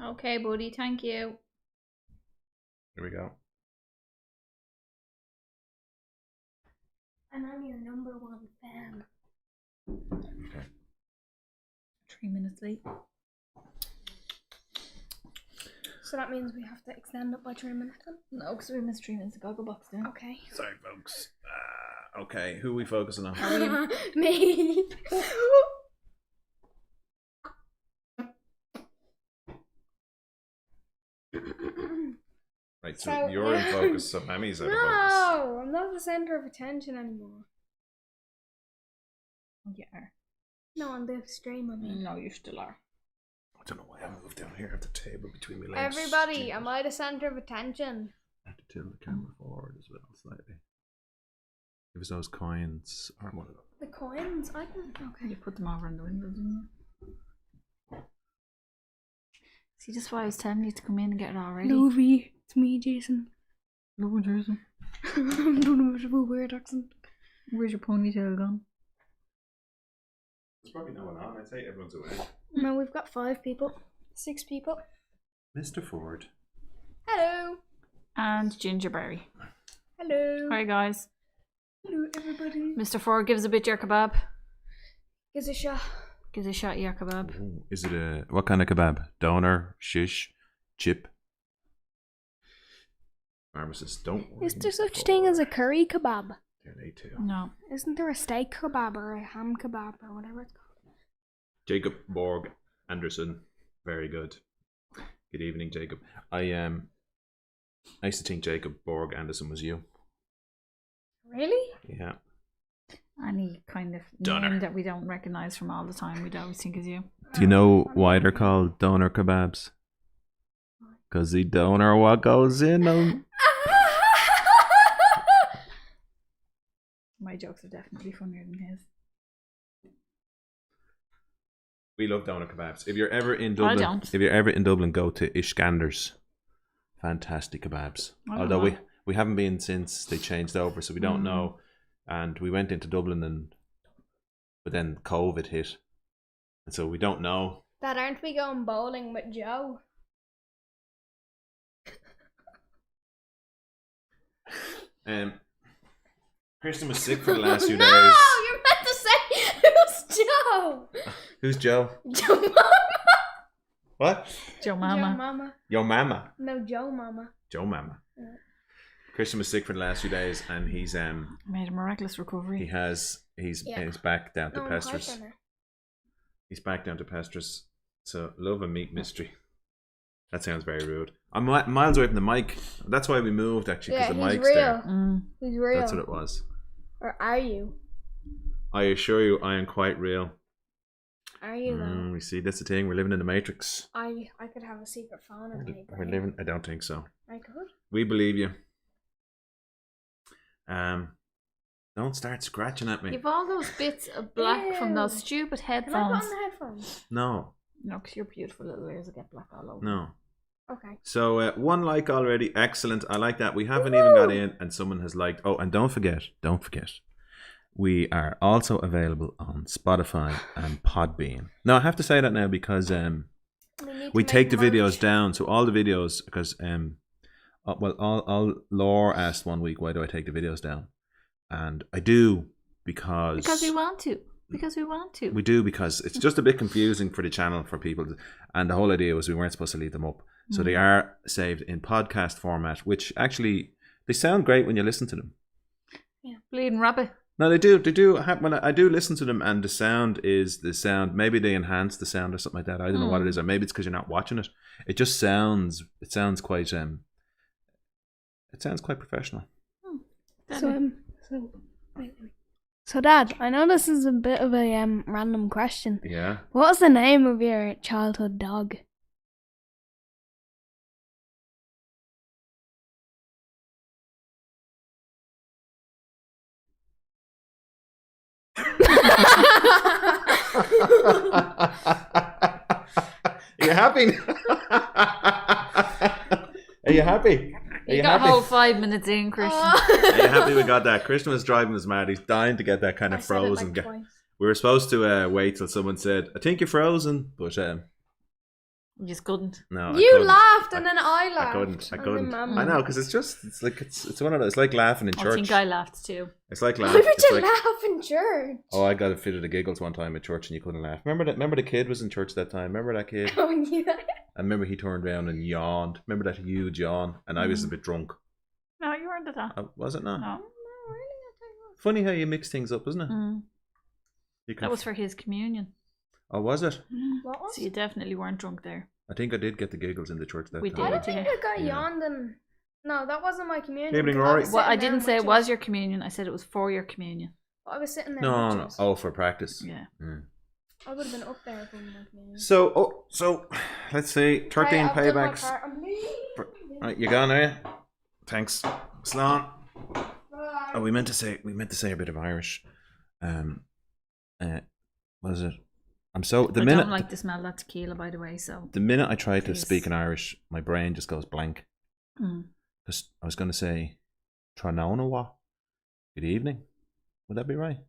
Okay, buddy, thank you. Here we go. And I'm your number one fan. Okay. 3 minutes late. So that means we have to extend it by 3 minutes. No, because we missed 3 minutes ago. Go box down. Okay. Sorry, folks. Okay, who are we focusing on? Me. Right, so you're in focus, so Emmy's out of focus. No, I'm not the center of attention anymore. Yeah. No, on the stream, I mean. No, you still are. I don't know why I moved down here at the table between my legs. Everybody, am I the center of attention? I have to tilt the camera forward as well, slightly. Give us those coins, or one of them. The coins? I can. Okay. You put them over in the window, didn't you? See, that's why I was telling you to come in and get it all ready. Lovey, it's me, Jason. No, Jason. I'm doing a bit of a weird accent. Where's your ponytail gone? There's probably no one on. I'd say everyone's away. No, we've got 5 people. 6 people. Mr. Ford. Hello. And Gingerberry. Hello. Hi, guys. Hello, everybody. Mr. Ford gives a bit your kebab. Gives a shot. Gives a shot of your kebab. Ooh, is it what kind of kebab? Doner, shish, chip? Pharmacist, don't worry. Is there such thing as a curry kebab? Yeah, they too. No. Isn't there a steak kebab or a ham kebab or whatever it's called? Jacob Borg Anderson, very good. Good evening, Jacob. I used to think Jacob Borg Anderson was you. Really? Yeah. Any kind of Doner. name that we don't recognise from all the time, we'd always think is you. Do you know why they're called doner kebabs? Because they don't know what goes in them. My jokes are definitely funnier than his. We love doner kebabs. If you're ever in Dublin, I don't. If you're ever in Dublin, go to Ishkander's. Fantastic kebabs. I don't Although know. we haven't been since they changed over, so we don't know. And we went into Dublin, but then COVID hit, and so we don't know. Dad, aren't we going bowling with Joe? Kirsten was sick for the last few No, days. you're meant to say who's Joe? Who's Joe? Joe Mama. What? Joe Joe Mama. Mama. Your mama. No, Joe Mama. Joe mama. Yeah. Christian was sick for the last few days, and he's Made a miraculous recovery. he's Yeah. back down to No, Pestrus. hyper now. He's back down to Pestrus. So love and meat mystery. That sounds very rude. I'm miles away from the mic. That's why we moved actually, because Yeah, the he's mic's real. there. He's real. That's what it was. Or are you? I assure you, I am quite real. Are you though? We see that's the thing. We're living in the Matrix. I could have a secret phone in my We're brain. living. I don't think so. I could. We believe you. Don't start scratching at me. You've all those bits of black from those Ew. stupid Can I put headphones. on the headphones? No, No, because your beautiful little ears will get black all over. no. Okay. So 1 like already. Excellent. I like that. We haven't even got in, and someone has liked. Oh, and don't forget. We are also available on Spotify and Podbean. Now I have to say that now because we take the videos down. So all the videos, because all Laura asked one week, why do I take the videos down? And I do because we want to. Because we want to. we do because it's just a bit confusing for the channel for people, and the whole idea was we weren't supposed to leave them up. So they are saved in podcast format, which actually they sound great when you listen to them. Yeah. Bleeding rabbit. No, they do. They do. When I do listen to them, and the sound is the sound. Maybe they enhance the sound or something like that. I don't know what it is, or maybe it's because you're not watching it. It just sounds. It sounds quite. It sounds quite professional. So Dad, I know this is a bit of a random question. Yeah. What was the name of your childhood dog? Are you happy? Are you happy? Are You you got happy? a whole 5 minutes in, Christian. Are you happy we got that? Christian was driving us mad. He's dying to get that kind of frozen. We were supposed to wait till someone said, "I think you're frozen," but You just couldn't. No, I You couldn't. laughed and then I laughed. I and then couldn't. Mum I know, because it's one of those. It's like laughing in I church. think I laughed too. It's like Why laughing. would It's you like, laugh in church? oh, I got a fit of the giggles one time at church and you couldn't laugh. Remember the kid was in church that time? Remember that kid? Oh, yeah. I remember he turned around and yawned. Remember that huge yawn? And I was a bit drunk. No, you weren't at that. Was it not? No. Funny how you mix things up, isn't it? You can That was for his communion. Oh, was it? What was So you definitely weren't drunk there. I think I did get the giggles in the church that We time. I did. don't think I got Yeah. yawned and... No, that wasn't my communion. Evening, 'cause I Rory. was Well, I sitting there didn't say it with was you. your communion. I said it was for your communion. I was sitting there No, with no. you. Oh, for practice. Yeah. Mm. I would have been up there for my communion. So let's see. 13 Right, I've done my paybacks. part. I'm leaving. Right, you gone, are you? Thanks. Slán. Bye. Oh, we meant to say a bit of Irish. What is it? I don't like the smell of that tequila, by the way. So the minute I try to Please. speak in Irish, my brain just goes blank. Because I was going to say, Tranaonawa. Good evening. Would that be right?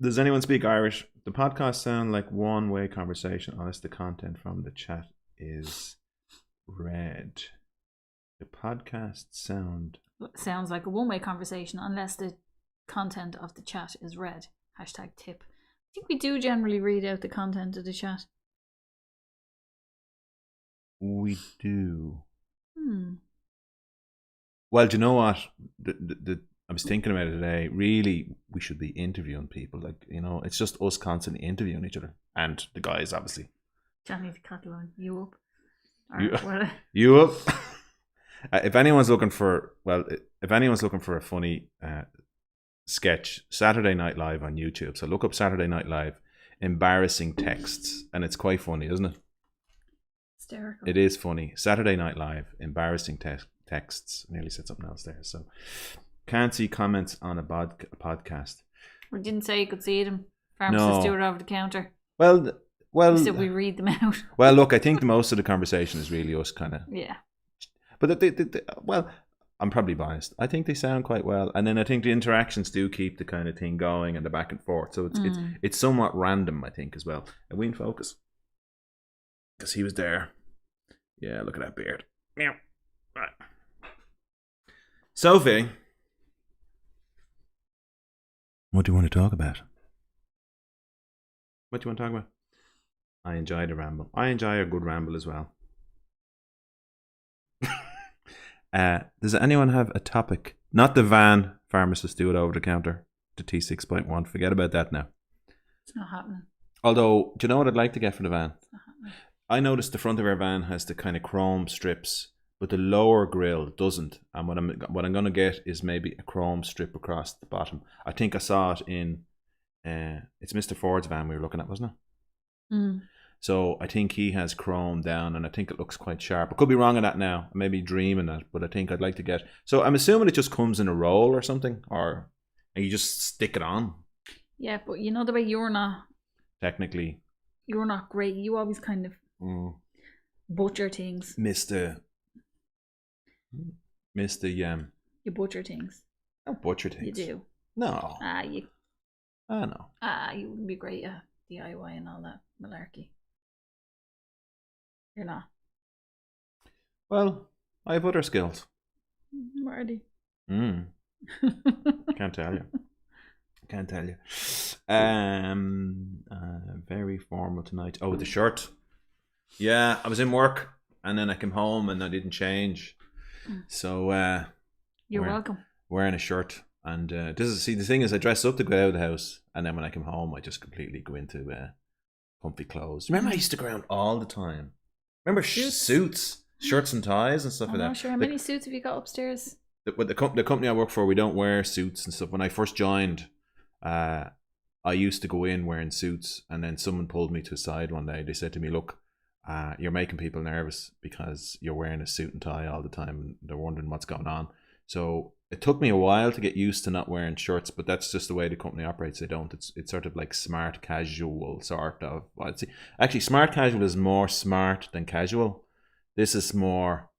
Does anyone speak Irish? The podcast sound like one-way conversation unless the content from the chat is read. The podcast sounds like a one-way conversation unless the content of the chat is read. #tip. I think we do generally read out the content of the chat. We do. Well, do you know what? I was thinking about it today. Really, we should be interviewing people. Like, you know, it's just us constantly interviewing each other. And the guys, obviously. Johnny the Catalan, you up? You up? If anyone's looking for a funny sketch, Saturday Night Live on YouTube. So look up Saturday Night Live, embarrassing texts, and it's quite funny, isn't it? Hysterical. It is funny. Saturday Night Live, embarrassing texts. I nearly said something else there. So can't see comments on a podcast. We didn't say you could see them. Pharmacists do it over the counter. Well. We said we read them out. Well, look, I think most of the conversation is really us kind of. Yeah. But well, I'm probably biased. I think they sound quite well, and then I think the interactions do keep the kind of thing going and the back and forth. So it's somewhat random, I think, as well. And we in focus because he was there. Yeah, look at that beard. Meow. Right. Sophie, what do you want to talk about? What do you want to talk about? I enjoyed a ramble. I enjoy a good ramble as well. Does anyone have a topic? Not the van pharmacists do it over the counter. The T6.1. Forget about that now. It's not happening. Although, do you know what I'd like to get for the van? It's not happening. I noticed the front of our van has the kind of chrome strips, but the lower grille doesn't. And what I'm going to get is maybe a chrome strip across the bottom. I think I saw it in it's Mr. Ford's van we were looking at, wasn't it? So I think he has chrome down, and I think it looks quite sharp. I could be wrong on that now. I may be dreaming that, but I think I'd like to get. So I'm assuming it just comes in a roll or something, and you just stick it on. Yeah, but you know the way you're not. Technically, you're not great. You always kind of butcher things. Mr. You butcher things. I don't butcher things. You do. No. No. You wouldn't be great at DIY and all that malarkey. You're not. Well, I have other skills. Marty. Can't tell you. Very formal tonight. Oh, the shirt. Yeah, I was in work and then I came home and I didn't change. So you're welcome. Wearing a shirt. And the thing is, I dress up to go out of the house, and then when I come home, I just completely go into comfy clothes. Remember, I used to go around all the time. Remember suits, shirts and ties and stuff like that. Sure. How many suits have you got upstairs? The company I work for, we don't wear suits and stuff. When I first joined, I used to go in wearing suits, and then someone pulled me to the side one day. They said to me, "Look, you're making people nervous because you're wearing a suit and tie all the time, and they're wondering what's going on." So it took me a while to get used to not wearing shirts, but that's just the way the company operates. They don't. It's sort of like smart casual sort of. Actually, smart casual is more smart than casual. This is more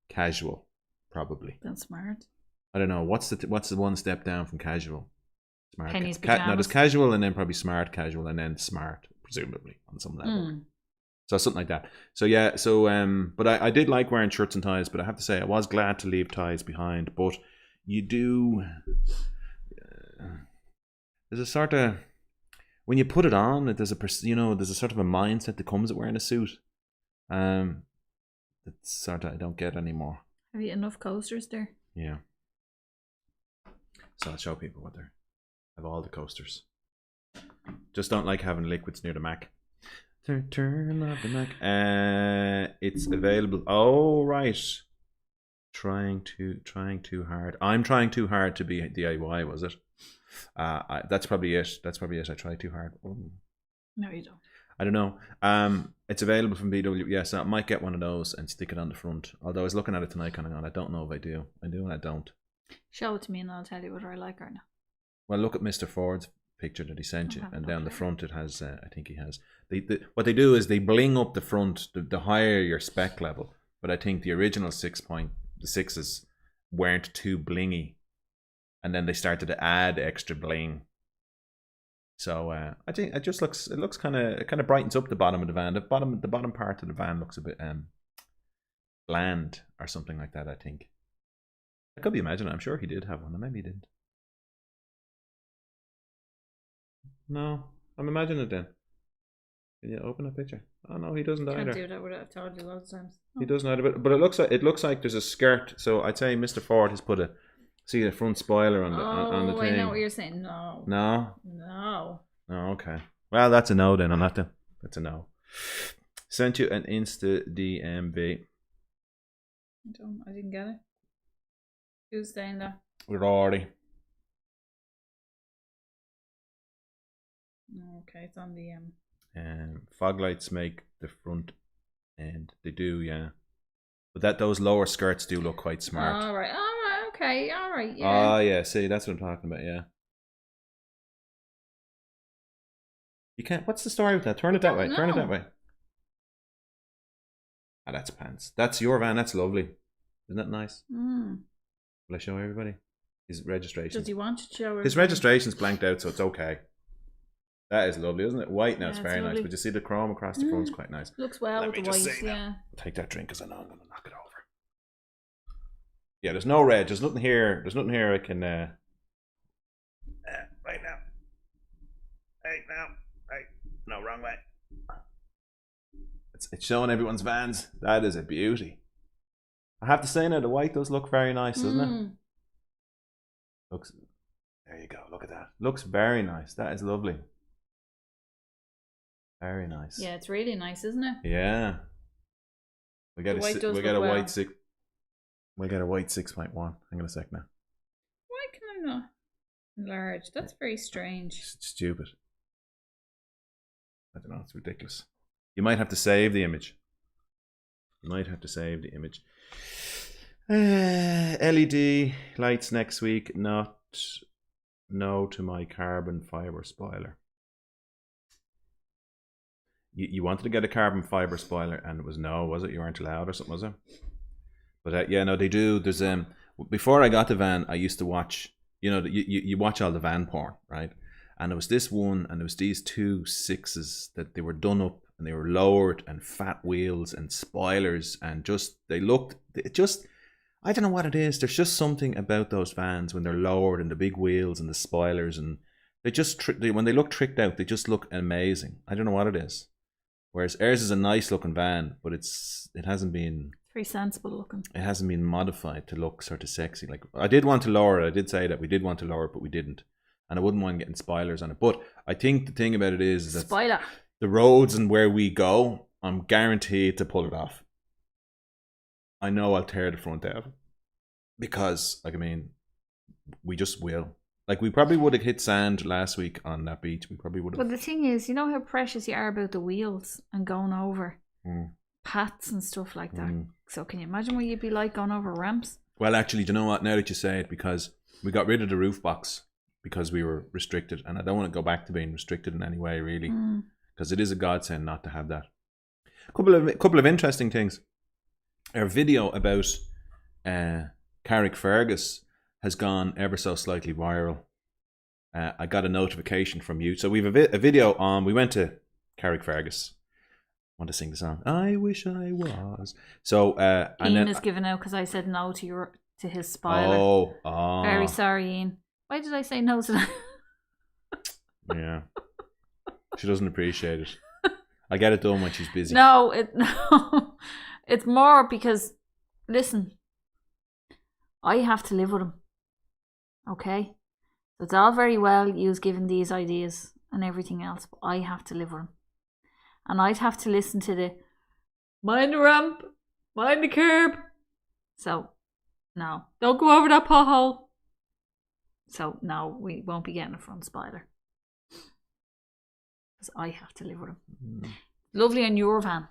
casual, probably. Than smart. I don't know. What's the one step down from casual? Smart. Penny's No, there's pajamas. casual and then probably smart casual and then smart, presumably on some level. So something like that. So yeah, so but I did like wearing shirts and ties, but I have to say I was glad to leave ties behind. But you do, there's a sort of, when you put it on, there's a sort of a mindset that comes with wearing a suit. That's sort of I don't get anymore. Have you enough coasters there? Yeah. So I'll show people what they're. I have all the coasters. Just don't like having liquids near the Mac. Turn off the Mac. It's available. Oh right. Trying too hard. I'm trying too hard to be DIY. Was it? That's probably it. I tried too hard. Ooh. No, you don't. I don't know. It's available from BW. Yes, I might get one of those and stick it on the front. Although I was looking at it tonight, kind of going, I don't know if I do. I do and I don't. Show it to me and I'll tell you whether I like it or not. Well, look at Mr. Ford's picture that he sent you, and down the front it has. I think he has. What they do is they bling up the front, the higher your spec level. But I think the original 6.6s weren't too blingy, and then they started to add extra bling. So I think it looks kind of brightens up the bottom of the van. The bottom part of the van looks a bit bland or something like that. I think. I could be imagining. I'm sure he did have one, or maybe he didn't. No, I'm imagining it then. Can you open a picture? Oh no, he doesn't either. Can't do that without. I've told you loads of times. He doesn't either, but it looks like there's a skirt. So I'd say Mr. Ford has put the front spoiler on the thing. I know what you're saying. No. No. No. Oh, okay. Well, that's a no then on that then. That's a no. Sent you an Insta DMV. I didn't get it. Who's saying that? Rory. Okay, it's on the fog lights make the front end. They do, yeah. But those lower skirts do look quite smart. All right, okay, all right, yeah. Oh, yeah, see, that's what I'm talking about, yeah. You can't, what's the story with that? Turn it that way, turn it that way. Ah, that's pants. That's your van, that's lovely. Isn't that nice? Will I show everybody? His registration. Does he want to show everybody? His registration's blanked out, so it's okay. That is lovely, isn't it? White now, it's very nice. But you see the chrome across the front's quite nice. Looks well with the white, yeah. Take that drink because I know I'm going to knock it over. Yeah, there's no red. There's nothing here. There's nothing here I can... right now. Right now. Right. No, wrong way. It's showing everyone's vans. That is a beauty. I have to say now, the white does look very nice, doesn't it? Looks... There you go. Look at that. Looks very nice. That is lovely. Very nice. Yeah, it's really nice, isn't it? Yeah. We got a white 6. We got a white 6.1. Hang on a sec now. Why can I not enlarge? That's very strange. It's stupid. I don't know. It's ridiculous. You might have to save the image. LED lights next week. No to my carbon fiber spoiler. You wanted to get a carbon fiber spoiler and it was no, was it? You weren't allowed or something, was it? But yeah, no, they do. There's before I got the van, I used to watch. You watch all the van porn, right? And there was this one, and there was these 2 6s that they were done up and they were lowered and fat wheels and spoilers and I don't know what it is. There's just something about those vans when they're lowered and the big wheels and the spoilers, and they just when they look tricked out, they just look amazing. I don't know what it is. Whereas ours is a nice looking van, but it hasn't been very sensible looking. It hasn't been modified to look sort of sexy. Like I did want to lower it. I did say that we did want to lower it, but we didn't. And I wouldn't mind getting spoilers on it. But I think the thing about it is that spoiler. The roads and where we go, I'm guaranteed to pull it off. I know I'll tear the front out. Because, we just will. Like, we probably would have hit sand last week on that beach. We probably would have. But the thing is, you know how precious you are about the wheels and going over paths and stuff like that. So can you imagine what you'd be like going over ramps? Well, actually, do you know what? Now that you say it, because we got rid of the roof box because we were restricted. And I don't want to go back to being restricted in any way, really. Because it is a godsend not to have that. A couple of interesting things. Our video about Carrickfergus has gone ever so slightly viral. I got a notification from you. So we have a video on. We went to Carrickfergus want to sing the song. I wish I was. So and Ian then is giving out because I said no to his spoiler. Oh. Very sorry, Ian. Why did I say no to that? Yeah. She doesn't appreciate it. I get it done when she's busy. No, it's more because, listen, I have to live with him. Okay? So it's all very well you giving these ideas and everything else, but I have to live with him. And I'd have to listen to the mind the ramp, mind the curb. So, no, don't go over that pothole. So, no, we won't be getting a front spoiler. Because I have to live with him. Lovely on your van.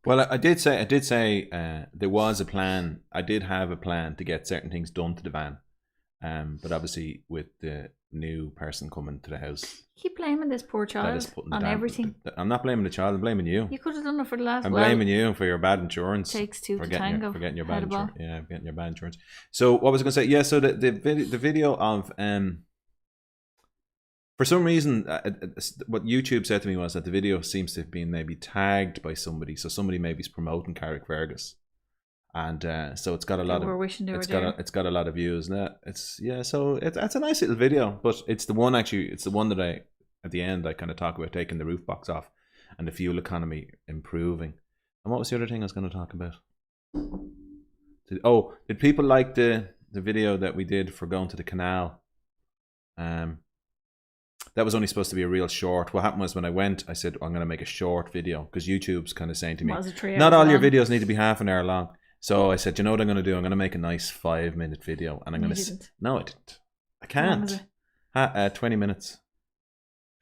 Well, I did say there was a plan. I did have a plan to get certain things done to the van. But obviously with the new person coming to the house, Keep blaming this poor child on everything. I'm not blaming the child, I'm blaming you. You could have done it for the last. I'm blaming you for your bad insurance. Takes two for to getting tango. for getting your bad Edible. insurance. Yeah, getting your bad insurance. So what was I going to say? Yeah, so the video of for some reason what YouTube said to me was that the video seems to have been maybe tagged by somebody. So somebody maybe is promoting Carrickfergus. And so it's got a lot of it's got a lot of views. And it's so it's a nice little video, but it's the one that I at the end I kind of talk about taking the roof box off and the fuel economy improving. And what was the other thing I was going to talk about? Did people like the video that we did for going to the canal? That was only supposed to be a real short. What happened was when I went, I said I'm going to make a short video because YouTube's kind of saying to me, not all your videos need to be half an hour long. So I said, you know what I'm going to do? I'm going to make a nice 5-minute video, and I'm going to. No, I didn't. I can't. 20 minutes.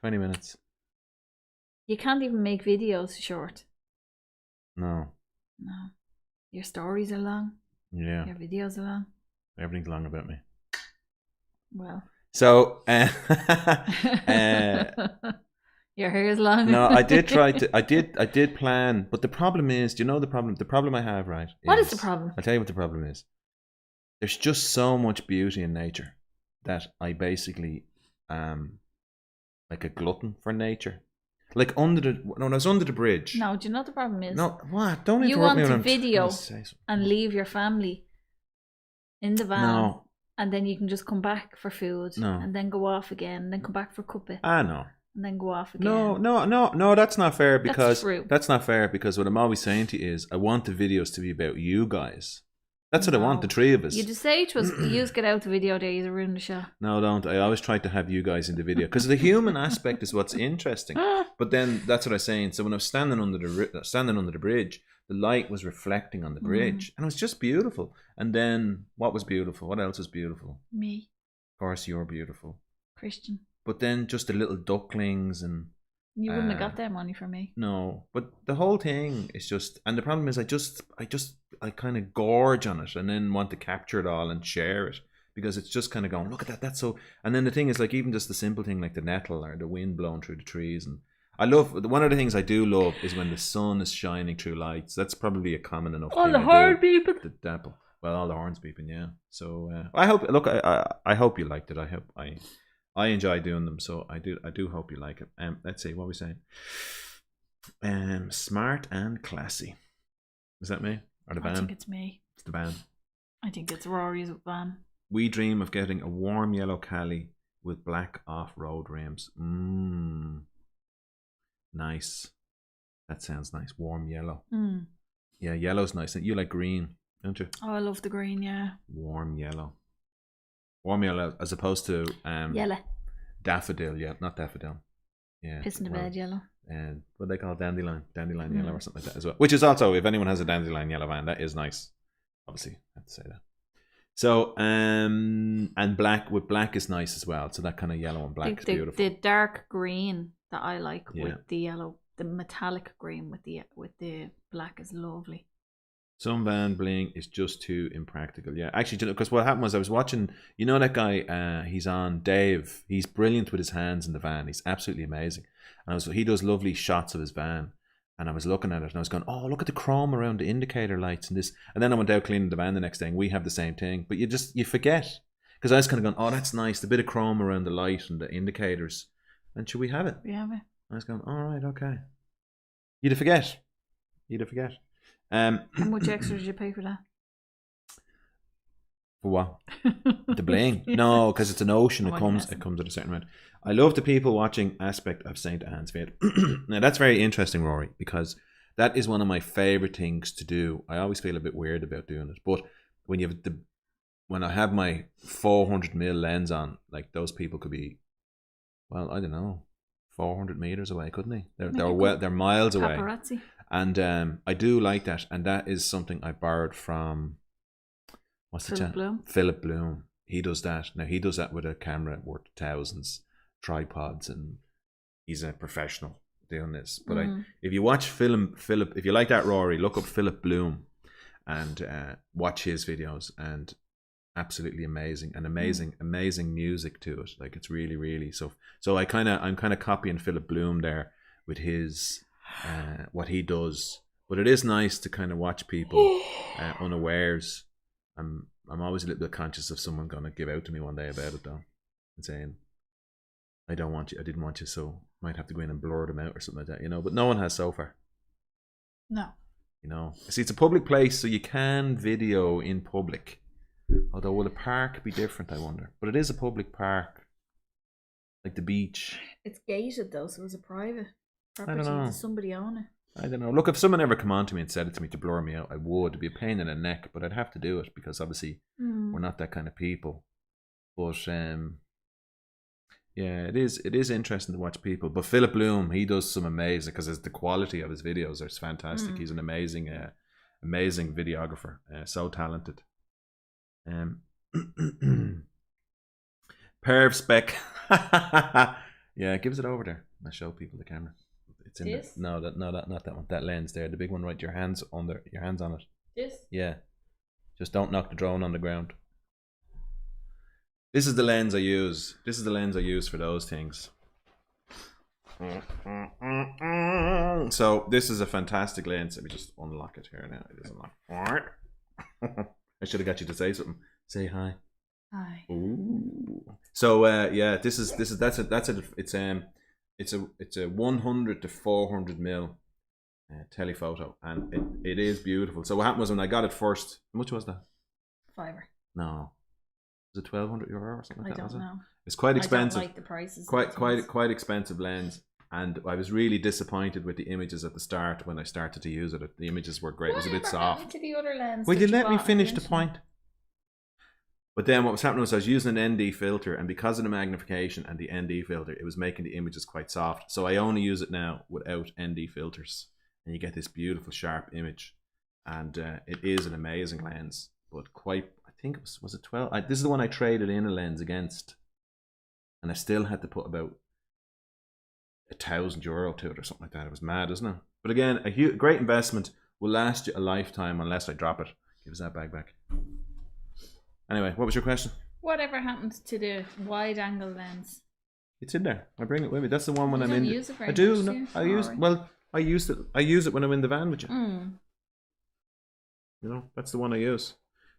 20 minutes. You can't even make videos short. No. Your stories are long. Yeah. Your videos are long. Everything's long about me. Well. So. Your hair is long. No, I did try to. I did plan, but the problem is, do you know the problem? The problem I have, right? What is the problem? I'll tell you what the problem is. There's just so much beauty in nature that I basically like a glutton for nature. Like when I was under the bridge. No, do you know what the problem is? No, what? Don't interrupt me. You want when to I'm video and leave your family in the van. No. And then you can just come back for food. No. And then go off again. And then come back for a cuppa. No. And then go off again. No, that's not fair because that's not fair because what I'm always saying to you is I want the videos to be about you guys. That's what I want, the three of us. You just say to us, you get out the video there, you ruin the show. No, don't. I always try to have you guys in the video because the human aspect is what's interesting. But then that's what I was saying. So when I was standing under the bridge, the light was reflecting on the bridge, and it was just beautiful. And then what was beautiful? What else was beautiful? Me. Of course, you're beautiful, Christian. But then just the little ducklings and. You wouldn't have got that money from me. No, but the whole thing is just, and the problem is I kind of gorge on it and then want to capture it all and share it because it's just kind of going, look at that, that's so. And then the thing is, like, even just the simple thing like the nettle or the wind blowing through the trees, and I love, one of the things I do love is when the sun is shining through lights. That's probably a common enough thing. All the horn beeping. The dapple. Well, all the horns beeping, yeah. So I hope. Look, I hope you liked it. I enjoy doing them, so I do hope you like it. Let's see, what are we saying? Smart and classy. Is that me? Or the band? I think it's me. It's the band. I think it's Rory's van. We dream of getting a warm yellow Cali with black off-road rims. Nice. That sounds nice. Warm yellow. Yeah, yellow's nice. You like green, don't you? Oh, I love the green, yeah. Warm yellow. Warm yellow as opposed to yellow. Daffodil, yeah, not daffodil. Yeah. Piss in the bed yellow. And what they call dandelion yellow or something like that as well. Which is also, if anyone has a dandelion yellow van, that is nice. Obviously, I have to say that. So and black is nice as well. So that kind of yellow and black is beautiful. The dark green that I like with the yellow, the metallic green with the black is lovely. Some van bling is just too impractical. Yeah, actually, because what happened was I was watching, you know that guy, he's on Dave. He's brilliant with his hands in the van. He's absolutely amazing. And he does lovely shots of his van. And I was looking at it and I was going, oh, look at the chrome around the indicator lights and this. And then I went out cleaning the van the next day and we have the same thing. But you forget. Because I was kind of going, oh, that's nice. The bit of chrome around the light and the indicators. And should we have it? We have it. I was going, all right, okay. You'd forget. You'd forget. How much extra did you pay for that? For what? The bling? No, because it's an ocean. It comes at a certain amount. I love the people watching aspect of St. Anne's Fete. Now that's very interesting, Rory, because that is one of my favorite things to do. I always feel a bit weird about doing it, but when I have my 400mm lens on, like those people could be, well, I don't know, 400 meters away, couldn't they? They're miles away. Paparazzi. And I do like that, and that is something I borrowed from. What's the channel? Philip Bloom. He does that. Now he does that with a camera worth thousands, tripods, and he's a professional doing this. But if you watch Philip, if you like that, Rory, look up Philip Bloom and watch his videos. And absolutely amazing, and amazing music to it. Like it's really, really so. I'm kind of copying Philip Bloom there with his what he does. But it is nice to kind of watch people unawares. I'm always a little bit conscious of someone going to give out to me one day about it though, and saying, I didn't want you, so might have to go in and blur them out or something like that, you know. But no one has so far. No. You know, see, it's a public place, so you can video in public. Although will a park be different, I wonder? But it is a public park, like the beach. It's gated though, so it's a private property. I don't know. Does somebody own it? I don't know. Look, if someone ever come on to me and said it to me to blur me out, I would. It'd be a pain in the neck, but I'd have to do it because obviously we're not that kind of people. But yeah, it is interesting to watch people. But Philip Bloom, he does some amazing, because the quality of his videos are fantastic. He's an amazing videographer, so talented. Perv spec. Yeah, gives it over there. I'll show people the camera. It's in this? Not that one. That lens there, the big one, right? Your hands on it. This? Yeah. Just don't knock the drone on the ground. This is the lens I use. This is the lens I use for those things. So this is a fantastic lens. Let me just unlock it here now. It is unlocked. I should have got you to say something. Say hi. Hi. Ooh. So yeah, it's a 100 to 400mm telephoto, and it is beautiful. So what happened was when I got it first, how much was that? £5. No, was it €1,200 or something like that? I don't know. It's quite expensive. I don't like the prices. Quite expensive lens, and I was really disappointed with the images at the start when I started to use it. The images were great. It was a bit soft. To the other lens. Will you let me finish the point? But then what was happening was I was using an ND filter, and because of the magnification and the ND filter, it was making the images quite soft. So I only use it now without ND filters, and you get this beautiful sharp image. And it is an amazing lens, but quite, I think it was it 12? This is the one I traded in a lens against, and I still had to put about €1,000 to it or something like that. It was mad, isn't it? But again, a great investment, will last you a lifetime unless I drop it. Give us that bag back. Anyway, what was your question? Whatever happened to the wide angle lens? It's in there. I bring it with me. That's the one when I'm in. Use it very I do. much, No, I use it. I use it when I'm in the van with you. You know, that's the one I use.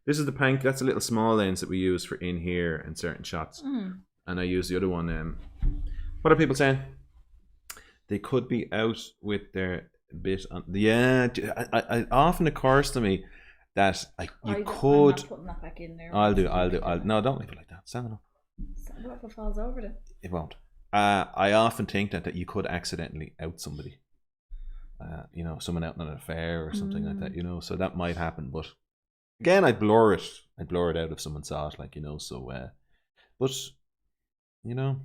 This is the Pank. That's a little small lens that we use for in here and certain shots. And I use the other one. What are people saying? They could be out with their bit on. Yeah, I often occurs to me that you could. I'm not putting that back in there. I'll do. No, don't leave it like that. Stand it up. What if it falls over it? It won't. I often think that you could accidentally out somebody. You know, someone out on an affair or something like that. You know, so that might happen. But again, I'd blur it. I'd blur it out if someone saw it. Like, you know. So, but you know,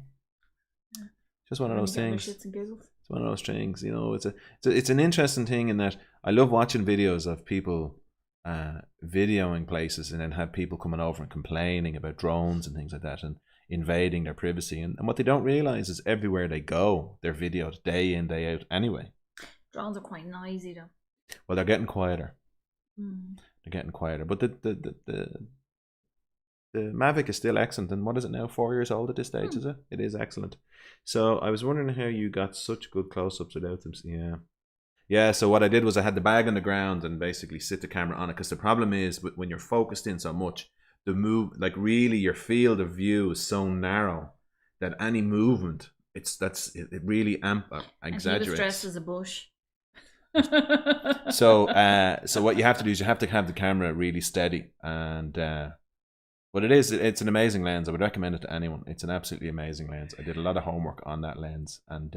just one of those things. It's one of those things. You know, it's an interesting thing in that I love watching videos of people videoing places, and then have people coming over and complaining about drones and things like that and invading their privacy, and what they don't realize is everywhere they go they're videoed day in day out anyway. Drones are quite noisy though. Well, they're getting quieter. They're getting quieter, but the Mavic is still excellent. And what is it now, 4 years old at this stage? Is it is excellent. So I was wondering how you got such good close-ups without them. Yeah, so what I did was I had the bag on the ground and basically sit the camera on it, because the problem is when you're focused in so much, the move, like really your field of view is so narrow that any movement, it really exaggerates. And he was dressed as a bush. So what you have to do is you have to have the camera really steady, and but it's an amazing lens. I would recommend it to anyone. It's an absolutely amazing lens. I did a lot of homework on that lens, and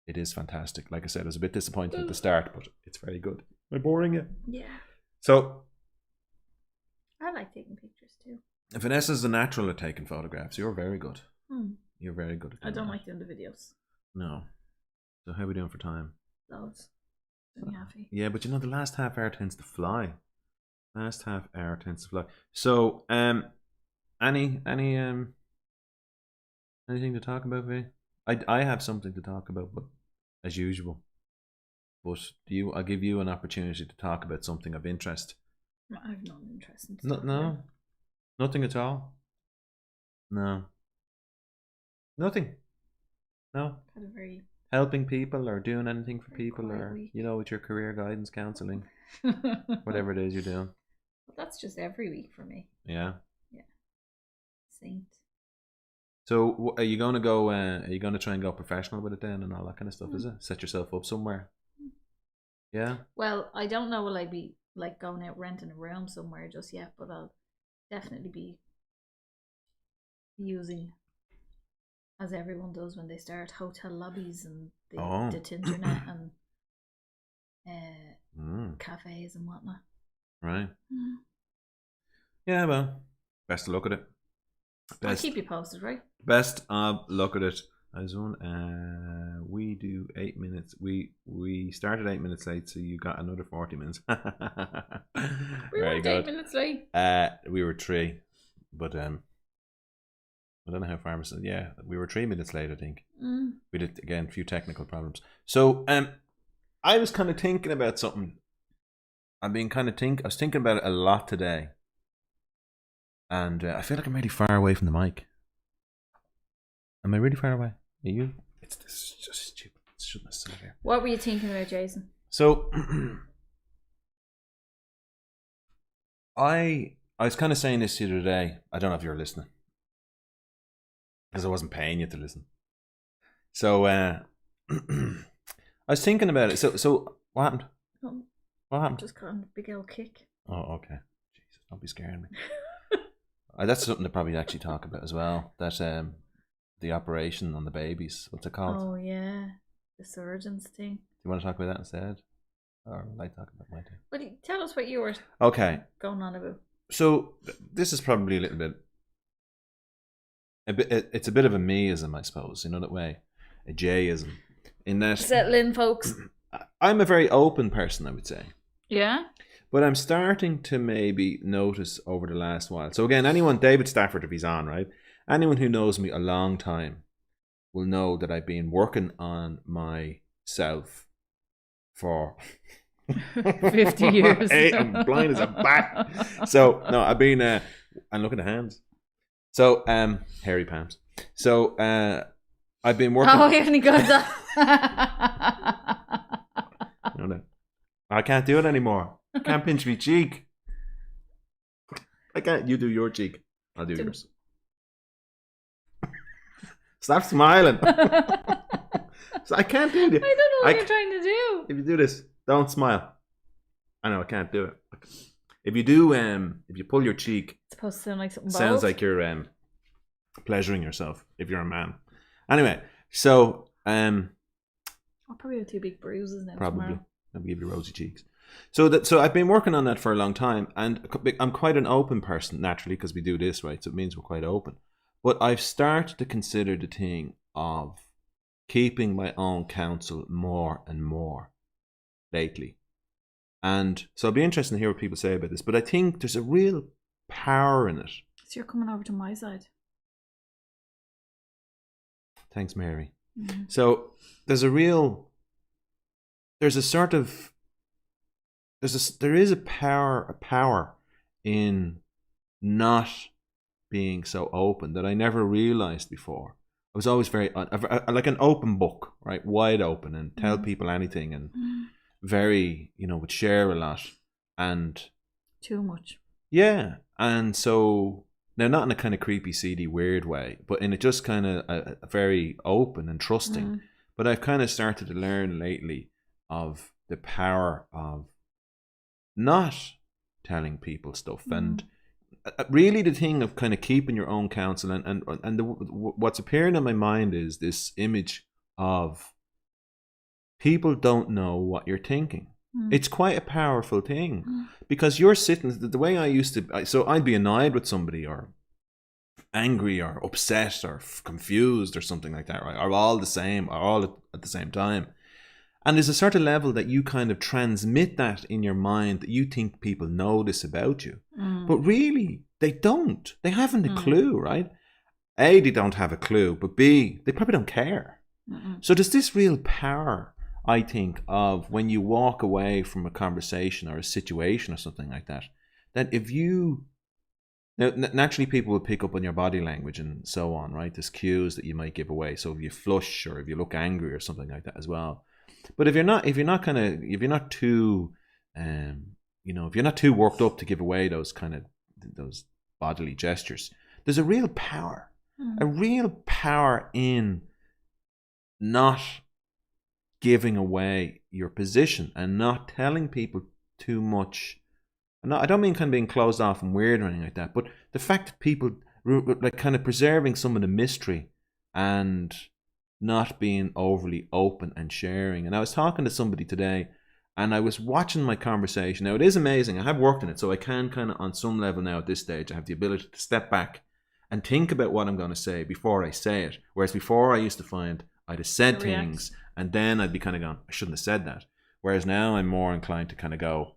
it is fantastic. Like I said, I was a bit disappointed at the start, but it's very good. Am I boring you? Yeah. So I like taking pictures too. Vanessa's a natural at taking photographs. You're very good. Hmm. You're very good at I doing don't that. like doing the videos. No. So how are we doing for time? Loads. I'm happy. Yeah, but the last half hour tends to fly. So, anything to talk about, V? I have something to talk about, but as usual. But I'll give you an opportunity to talk about something of interest. I've no interest in No, nothing at all. No, nothing. No. Had a very Helping people or doing anything for Very people, quiet or week. with your career guidance counselling, whatever it is you're doing. But that's just every week for me. Yeah. Saint. So are you going to go? Are you going to try and go professional with it then, and all that kind of stuff? Is it set yourself up somewhere? Yeah. Well, I don't know. Will I be like going out renting a room somewhere just yet? But I'll definitely be using, as everyone does when they start, hotel lobbies and the internet and cafes and whatnot. Right. Yeah. Well, best of luck at it. I'll keep you posted, right? Best of luck at it. We do 8 minutes. We started 8 minutes late, so you got another 40 minutes. We were 8 minutes late. We were 3, but I don't know how far. Yeah, we were 3 minutes late, I think. We did again a few technical problems. So I was kind of thinking about something. I was thinking about it a lot today, and I feel like I'm really far away from the mic. Am I really far away? Are you? This is just stupid. It shouldn't have said here. What were you thinking about, Jason? So I was kind of saying this the other day. I don't know if you were listening, because I wasn't paying you to listen. So I was thinking about it. So what happened? What happened? Just got a big old kick. Oh, okay. Jesus, don't be scaring me. That's something to probably actually talk about as well. That the operation on the babies. What's it called? Oh yeah, the surgeons thing. Do you want to talk about that instead, or would I talk about my thing? Well, tell us what you were going on about. So this is probably a little bit. It's a bit of a me-ism, I suppose. That way, a J-ism. In that, settle in, folks. I'm a very open person, I would say. Yeah. But I'm starting to maybe notice over the last while. So again, David Stafford, if he's on, right? Anyone who knows me a long time will know that I've been working on myself for 50 years. I'm blind as a bat. So no, I've been and look at the hands. So hairy palms. So I've been working. Oh, he only got that. No. I can't do it anymore. I can't pinch my cheek. I can't. You do your cheek. I'll do yours. Stop smiling. So I can't do it. I don't know what you're trying to do. If you do this, don't smile. I know I can't do it. If you do, if you pull your cheek, It's supposed to sound like something. sounds like you're pleasuring yourself. If you're a man, anyway. So I'll probably have 2 big bruises now. probably Tomorrow. I'll give you rosy cheeks. So I've been working on that for a long time, and I'm quite an open person naturally because we do this, right? So it means we're quite open. But I've started to consider the thing of keeping my own counsel more and more lately. And so I'll be interested to hear what people say about this. But I think there's a real power in it. So you're coming over to my side. Thanks, Mary. Mm-hmm. So there is a power in not being so open that I never realized before. I was always very like an open book, right? Wide open, and tell people anything, and very, would share a lot, and Too much. yeah. And so now, not in a kind of creepy, seedy, weird way, but in a just kind of a very open and trusting. But I've kind of started to learn lately of the power of not telling people stuff, and really the thing of kind of keeping your own counsel, and what's appearing in my mind is this image of people don't know what you're thinking. It's quite a powerful thing, because you're sitting, the way I used to, so I'd be annoyed with somebody, or angry, or upset, or confused, or something like that, right? Or all the same, or all at the same time. And there's a certain level that you kind of transmit that in your mind, that you think people know this about you. But really, they don't. They haven't a clue, right? A, they don't have a clue, but B, they probably don't care. So there's this real power, I think, of when you walk away from a conversation or a situation or something like that, that if you... Now, naturally, people will pick up on your body language and so on, right? There's cues that you might give away. So if you flush, or if you look angry or something like that as well. But if you're not too, if you're not too worked up to give away those bodily gestures, there's a real power in not giving away your position and not telling people too much. No, I don't mean kind of being closed off and weird or anything like that, but the fact that people like kind of preserving some of the mystery and not being overly open and sharing. And I was talking to somebody today, and I was watching my conversation. Now, it is amazing. I have worked in it, so I can kind of, on some level now at this stage, I have the ability to step back and think about what I'm going to say before I say it. Whereas before, I used to find I'd have said things, and then I'd be kind of going, I shouldn't have said that. Whereas now I'm more inclined to kind of go,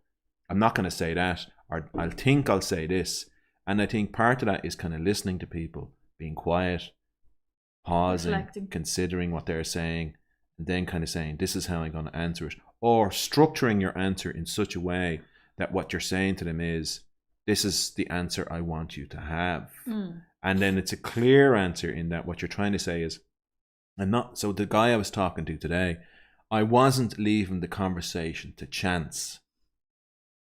I'm not going to say that, or I'll think I'll say this. And I think part of that is kind of listening to people, being quiet, pausing, reflecting, considering what they're saying, and then kind of saying, this is how I'm going to answer it. Or structuring your answer in such a way that what you're saying to them is, this is the answer I want you to have. And then it's a clear answer in that what you're trying to say is, so the guy I was talking to today, I wasn't leaving the conversation to chance,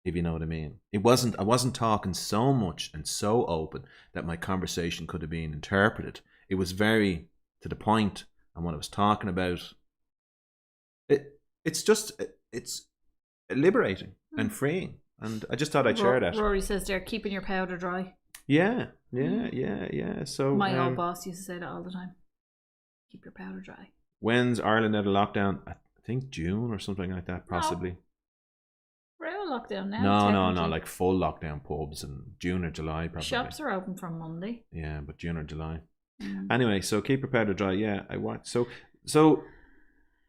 if you know what I mean. I wasn't talking so much and so open that my conversation could have been interpreted. It was very to the point, and what I was talking about, it's liberating and freeing. And I just thought I'd share that. Rory says they're keeping your powder dry. Yeah. So my old boss used to say that all the time. Keep your powder dry. When's Ireland out of lockdown? I think June or something like that, possibly. No. We're out of lockdown now. No, like full lockdown, pubs, and June or July probably. Shops are open from Monday. Yeah, but June or July. Anyway, so keep your powder dry. Yeah, I want. So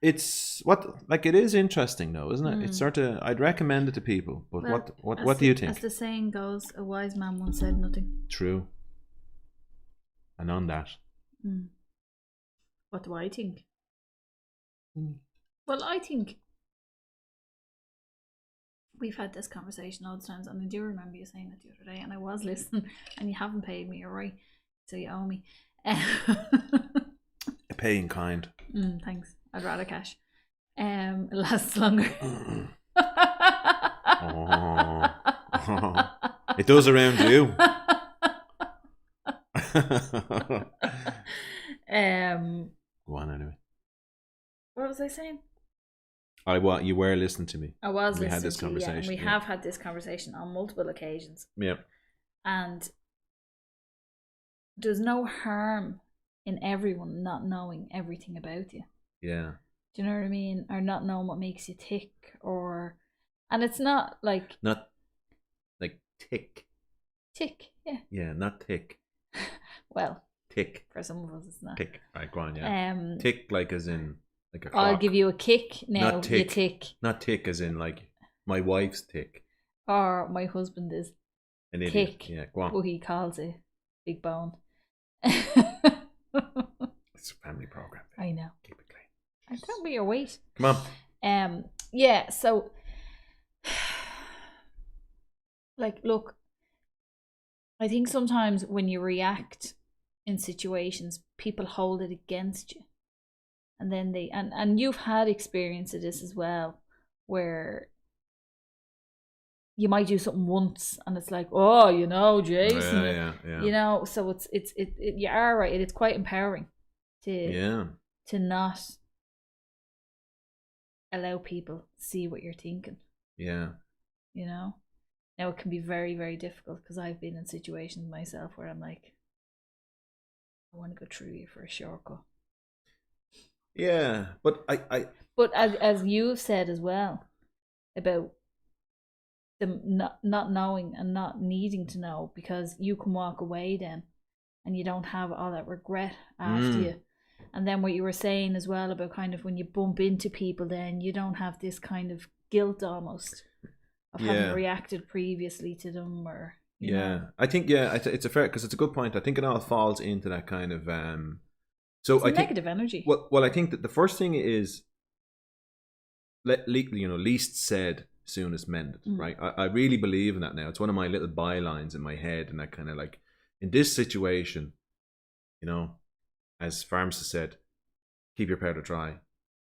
it's it is interesting though, isn't it? It's sort of, I'd recommend it to people. But what do you think? As the saying goes, a wise man once said nothing. True. And on that. What do I think? Well, I think we've had this conversation all the times, and I do remember you saying it the other day, and I was listening, and you haven't paid me, alright? So you owe me. A pay in kind. Thanks. I'd rather cash. It lasts longer. It does around you. Go on anyway. What was I saying? You were listening to me. I was listening. We had this conversation. And we have had this conversation on multiple occasions. Yeah. And there's no harm in everyone not knowing everything about you. Yeah. Do you know what I mean? Or not knowing what makes you tick, and it's not like... Not like tick. Tick, yeah. Yeah, not tick. Well... Tick. For some of us, it's not. Tick. Right, go on, yeah. Tick like as in... like a clock. I'll give you a kick now. Not tick. You tick. Not tick as in like my wife's tick. Or my husband is an idiot. Tick. Yeah, go on. Who he calls a big bone. It's a family program. I know. Keep it clean. I can't be your weight. Come on. Yeah, so like, look, I think sometimes when you react in situations, people hold it against you. And then and you've had experience of this as well, where you might do something once and it's like, oh, Jason. Yeah. So it's you are right. It's quite empowering to not allow people to see what you're thinking. Yeah. You know? Now, it can be very, very difficult because I've been in situations myself where I'm like, I want to go through you for a shortcut. Yeah, but But as you've said as well about them not knowing and not needing to know, because you can walk away then and you don't have all that regret after you. And then what you were saying as well about kind of when you bump into people, then you don't have this kind of guilt almost of having reacted previously to them, or you know. I think it's a fair, because it's a good point. I think it all falls into that kind of so it's I think negative energy. Well, I think that the first thing is least said, soonest mended, right? I really believe in that now. It's one of my little bylines in my head, and that kind of like, in this situation, you know, as pharmacist said, keep your powder dry.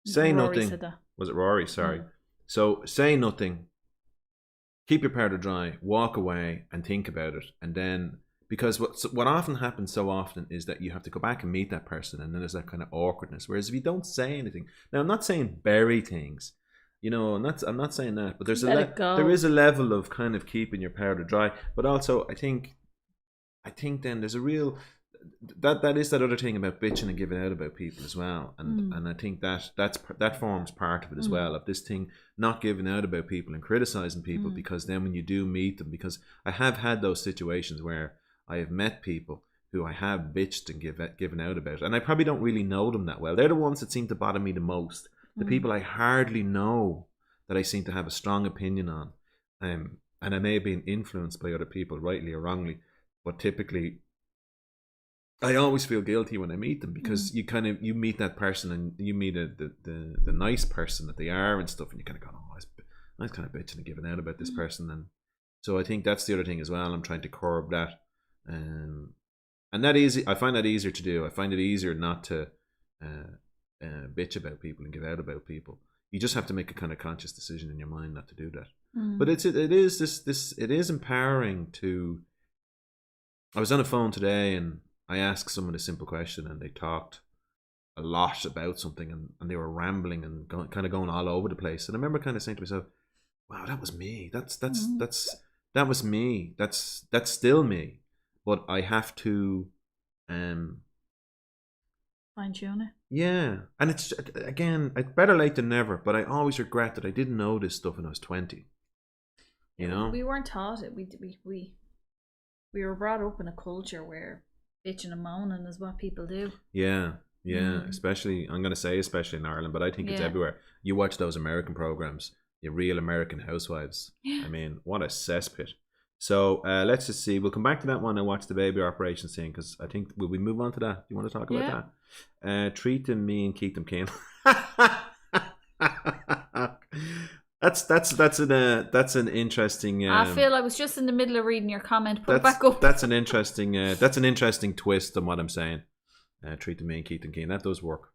Say Rory nothing. said that. Was it Rory? Sorry. So say nothing. Keep your powder dry. Walk away and think about it, and then, because what often happens so often is that you have to go back and meet that person, and then there's that kind of awkwardness. Whereas if you don't say anything, now I'm not saying bury things, you know, I'm not saying that, but there's there is a level of kind of keeping your powder dry. But also, I think then there's a real that is that other thing about bitching and giving out about people as well, and I think that forms part of it as well, of this thing not giving out about people and criticizing people, because then when you do meet them, because I have had those situations where I have met people who I have bitched and given out about, and I probably don't really know them that well. They're the ones that seem to bother me the most. The people I hardly know, that I seem to have a strong opinion on, and I may have been influenced by other people, rightly or wrongly, but typically I always feel guilty when I meet them, because you meet that person, and you meet the nice person that they are and stuff, and you kind of go, oh, I was kind of bitching and giving out about this person. And so I think that's the other thing as well. I'm trying to curb that, and that easy. I find that easier to do. I find it easier not to bitch about people and give out about people. You just have to make a kind of conscious decision in your mind not to do that. But it is empowering to. I was on a phone today, and I asked someone a simple question, and they talked a lot about something, and they were rambling and kind of going all over the place. And I remember kind of saying to myself, "Wow, that was me. That was me. That's still me." But I have to fine tune it. Yeah, and it's, again, it's better late than never. But I always regret that I didn't know this stuff when I was 20. You know, we weren't taught it. We were brought up in a culture where bitching and moaning is what people do. Yeah. Especially, I'm going to say especially in Ireland, but I think it's everywhere. You watch those American programs, your Real American Housewives. I mean, what a cesspit. So let's just see. We'll come back to that one and watch the baby operations thing, because I think, will we move on to that? Do you want to talk about that? Treat them mean, keep them keen. That's an interesting. Phil, I was just in the middle of reading your comment. Put it back up. That's an interesting twist on what I'm saying. Treat them mean, keep them keen. That does work.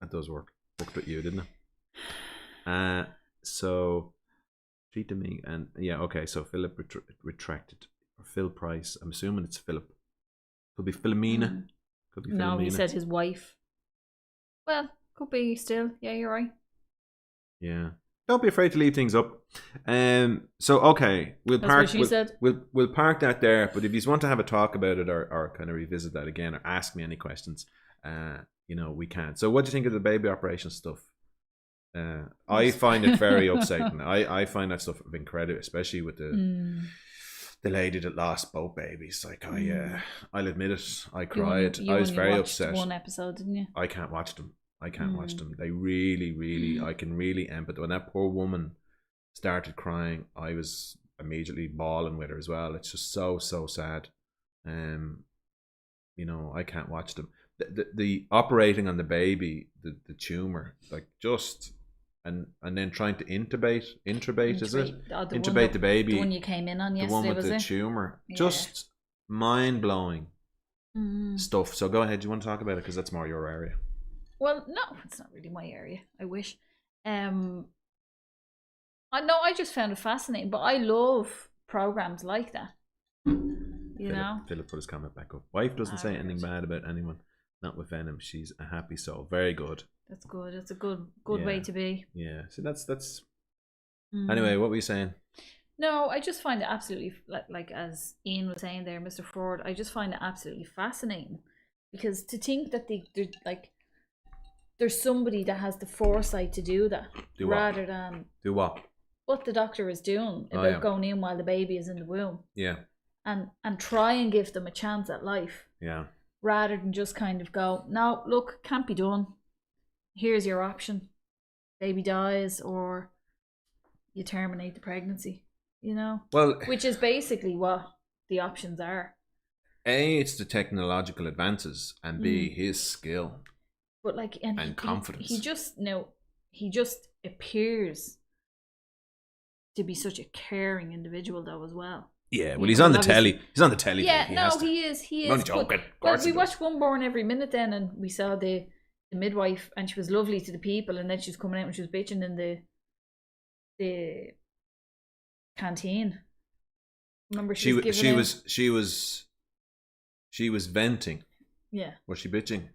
Worked with you, didn't it? So treat them mean, and okay. So Philip retracted, or Phil Price. I'm assuming it's Philip. Could be Philomena. Could be Philomena. No, he said his wife. Well, could be still. Yeah, you're right. Yeah. Don't be afraid to leave things up. So okay, we'll park that there. But if you want to have a talk about it, or kind of revisit that again, or ask me any questions, we can. So what do you think of the baby operation stuff? I find it very upsetting. I find that stuff incredible, especially with the lady that lost both babies. Like I'll admit it, I cried. I was very upset. One episode, didn't you? I can't watch them. They really, I can really empathize. When that poor woman started crying, I was immediately bawling with her as well. It's just so sad. I can't watch them. The operating on the baby, the tumor, like just, and then trying to intubate is it? Intubate the baby. The one you came in on yesterday, the one with the tumor. Yeah. Just mind blowing stuff. So go ahead. Do you want to talk about it, because that's more your area? Well, no, it's not really my area. I wish. I just found it fascinating, but I love programs like that. Philip put his comment back up. Wife doesn't say anything bad about anyone. Not with Venom. She's a happy soul. Very good. That's good. It's a good way Yeah. to be. Yeah. So that's. Anyway, what were you saying? No, I just find it absolutely like as Ian was saying there, Mr. Ford. I just find it absolutely fascinating because to think that they're like there's somebody that has the foresight to do that Do what? rather than Do what? what the doctor is doing Oh, about yeah. going in while the baby is in the womb Yeah. and try and give them a chance at life Yeah. rather than just kind of go, no, look, can't be done. Here's your option. Baby dies or you terminate the pregnancy, you know? Well, Which is basically what the options are. A, it's the technological advances, and B, his skill But like and confidence. He just appears to be such a caring individual though as well. Yeah, well, You he's know, on the obviously- telly. He's on the telly. Yeah, He no, has to. he is. He is. I'm only joking. Of Well, course we he does. watched One Born Every Minute then, and we saw the midwife, and she was lovely to the people, and then she was coming out and she was bitching in the canteen. Remember, She giving out- was venting. Yeah. Was she bitching?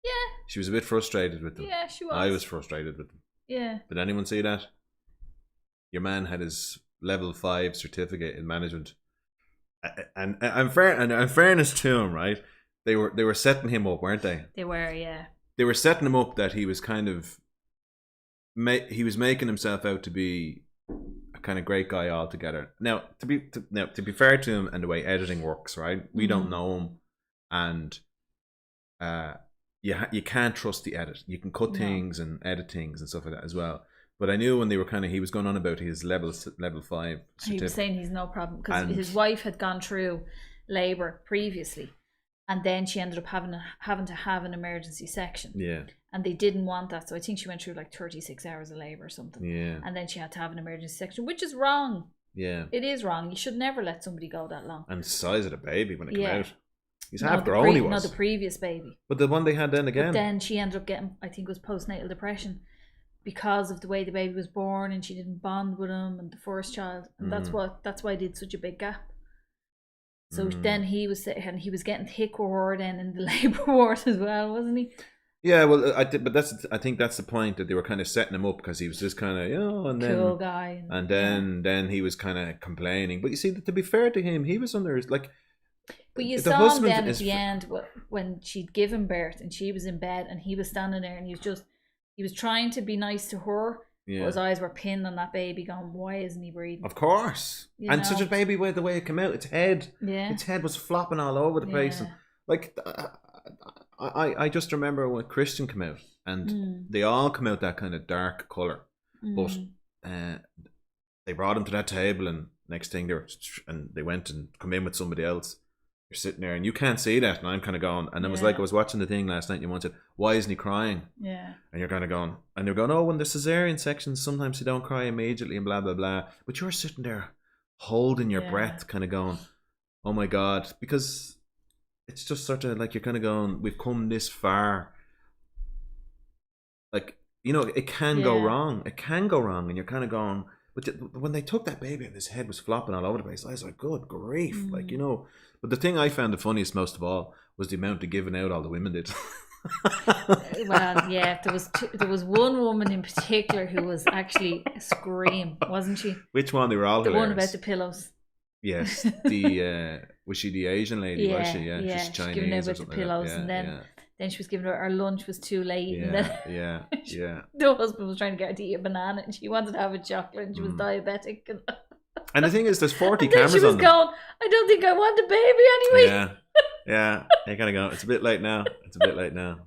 Yeah. She was a bit frustrated with them. Yeah, she was. I was frustrated with them. Yeah. Did anyone see that? Your man had his level 5 certificate in management, and in fairness to him, right? They were setting him up, weren't they? They were, yeah. They were setting him up that he was kind of he was making himself out to be a kind of great guy altogether. Now, to be fair to him and the way editing works, right? We don't know him, and you can't trust the edit. You can cut things and edit things and stuff like that as well. But I knew when they were he was going on about his level 5 certificate. He was saying he's no problem because And- his wife had gone through labour previously, and then she ended up having to have an emergency section. Yeah, And they didn't want that, so I think she went through like 36 hours of labour or something. yeah, And then she had to have an emergency section, which is wrong. yeah. It is wrong. You should never let somebody go that long. And the size of the baby when it came Yeah. out. He's No, half the grown, he No, was. the previous baby. But the one they had then again. But then she ended up getting, I think it was postnatal depression because of the way the baby was born, and she didn't bond with him and the first child, and that's why I did such a big gap. So then he was getting thick with her then in the labour ward as well, wasn't he? Yeah, well, I think that's the point, that they were kind of setting him up because he was just kind of, and then Cool guy. and then he was kind of complaining. But you see, to be fair to him, he was under like. But you the saw him husband then at is the end when she'd given birth and she was in bed and he was standing there and he was trying to be nice to her. Yeah. But his eyes were pinned on that baby going, why isn't he breathing? Of course. You And know? such a baby, the way it came out, its head was flopping all over the place. Yeah. And, like, I just remember when Christian came out, and they all come out that kind of dark colour. But they brought him to that table, and next thing they went and come in with somebody else. You're sitting there and you can't see that, and I'm kind of going, and it was like I was watching the thing last night and you said, why isn't he crying? Yeah. And you're kind of going, and they're going, oh, when the cesarean sections sometimes you don't cry immediately and blah blah blah, but you're sitting there holding your breath, kind of going, oh my god, because it's just sort of like you're kind of going, we've come this far, like, you know, it can go wrong, and you're kind of going. But when they took that baby and his head was flopping all over the place, I was like, good grief. Like, you know. But the thing I found the funniest most of all was the amount of giving out all the women did. Well, yeah, there was one woman in particular who was actually a scream, wasn't she? Which one? They were all The hilarious. one about the pillows. Yes. Was she the Asian lady, was she? Yeah, she's Chinese giving out or about the something pillows, like that. and then she was giving her lunch was too late, and then Yeah. the husband was trying to get her to eat a banana, and she wanted to have a chocolate, and she was diabetic. And the thing is, there's 40 and then cameras she was on them. going, I don't think I want a baby anyway. Yeah. You're kind of going, it's a bit late now.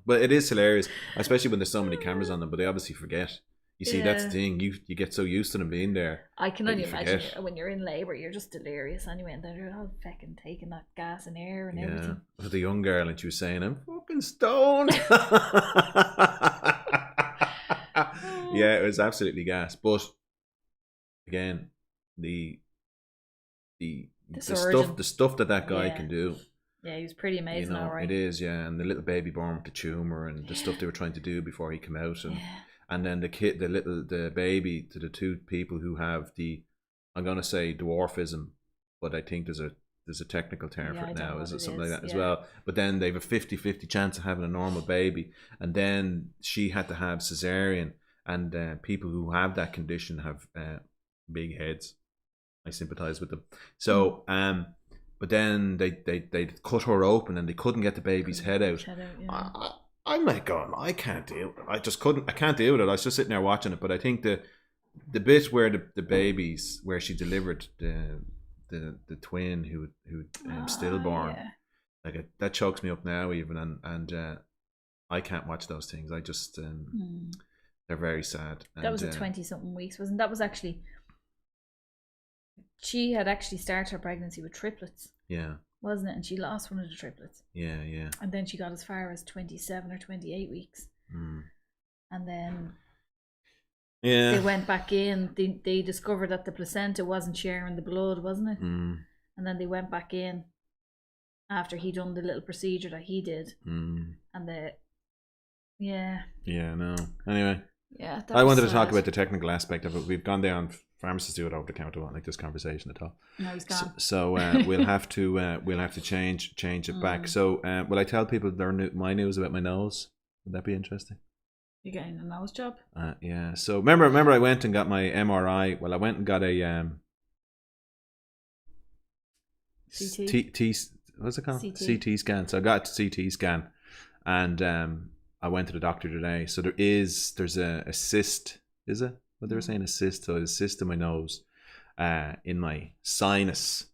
But it is hilarious, especially when there's so many cameras on them, but they obviously forget. You see, that's the thing. You get so used to them being there. I can that only you imagine forget. when you're in labour, you're just delirious anyway, and they're all fucking taking that gas and air and everything. With the young girl, and she was saying, I'm fucking stoned. Yeah, it was absolutely gas. But again, the stuff that guy can do. Yeah, he was pretty amazing, You know, alright. it is, yeah. And the little baby born with the tumour, and the stuff they were trying to do before he came out, and then the baby, to the two people who have I'm gonna say dwarfism, but I think there's there's a technical term Yeah, for I it don't know now, what is it it something is, like that as yeah. well? But then they've a 50-50 chance of having a normal baby, and then she had to have cesarean, and people who have that condition have big heads. I sympathise with them. So, but then they cut her open and they couldn't get the baby's head out. Yeah. I'm like going, I can't deal. I can't deal with it. I was just sitting there watching it. But I think the bit where the babies, where she delivered the twin who stillborn, Yeah. like that chokes me up now even, and I can't watch those things. I just they're very sad. That was 20-something weeks, wasn't that? Was actually, she had actually started her pregnancy with triplets, yeah, wasn't it? And she lost one of the triplets. yeah, yeah. And then she got as far as 27 or 28 weeks. And then they went back in. They discovered that the placenta wasn't sharing the blood, wasn't it? And then they went back in after he done the little procedure that he did. And no. Anyway, yeah. I wanted to talk about the technical aspect of it. We've gone down. Pharmacists do it over the counter. I don't like this conversation at all. No, he's gone. So we'll have to change it back. So will I tell people my news about my nose? Would that be interesting? You're getting a nose job? Yeah. So remember, I went and got my MRI. Well, I went and got a CT. What's it called? CT scan. So I got a CT scan, and I went to the doctor today. So there's a cyst. Is it? What they were saying, a cyst. So there's a cyst in my nose, in my sinus,